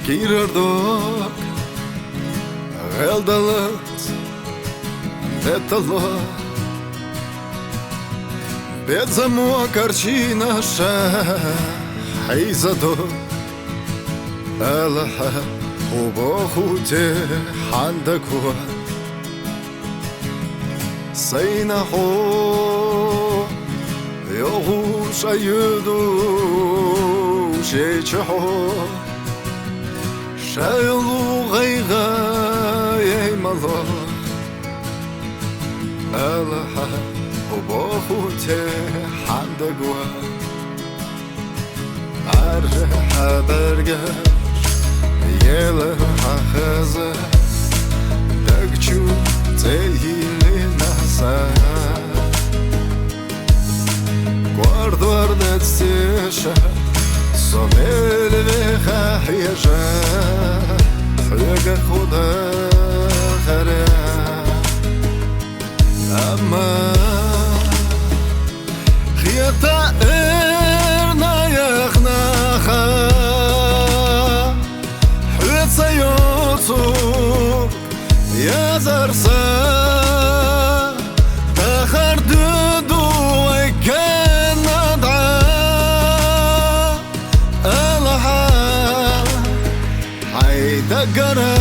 Girardok Geldalat Детало Безамо картина ша Хайзадо Алаха Хубохуте Хандакуа Сайнахо Йогу шаюду Шечахо شايلو غيغا يمالو ألها وبوخوتي حندقوا أرجح برقش يلها خزا دقشو تيلي ناسا guarda stesha صميل بخا حيجا حيجا خدا خرا أما خيطة إرنا يخنا خا حيط سيوتو يا زرسا تخر دودو ويكن ندعا دقرا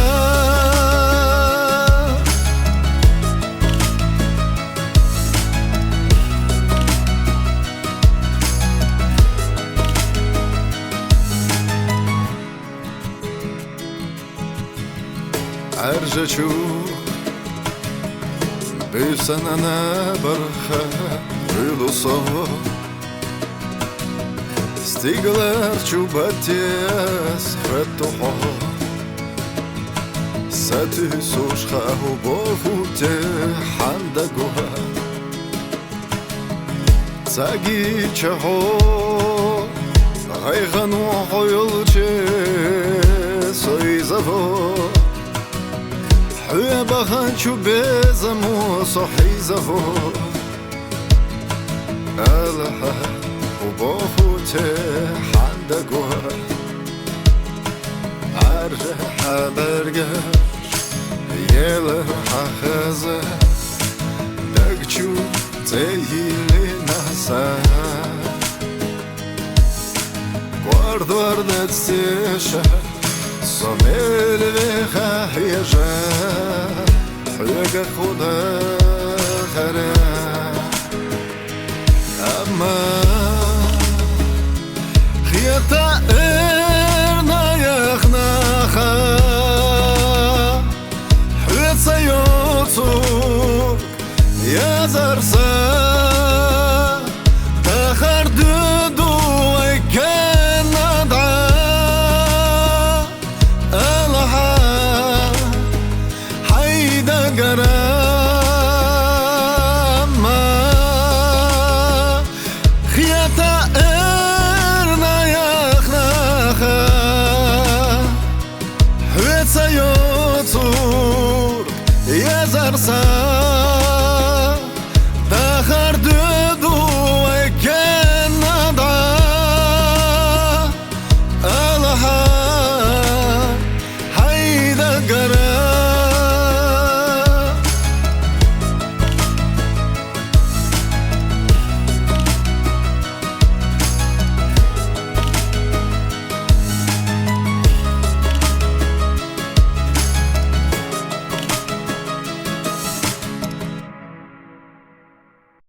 أرجع شوف بيسان أنا برخا ويلو صوت ستيغلر شوباتيس فتوحو ساتي سوشخا وبوخوتي حندقوها تاقي تشاحو غيغنو حيولتي سويزافو حيا بخانشو بيزمو صحيزافو ألها وبوخوتي حندقوها أرجح برقش يلها خزا دقشو تيلي ناسا guarda stesha صميل بخا حيجا حيجا خدا خرا أما خيطة إرنا يخنا خا حيط سيوتو يا زرسا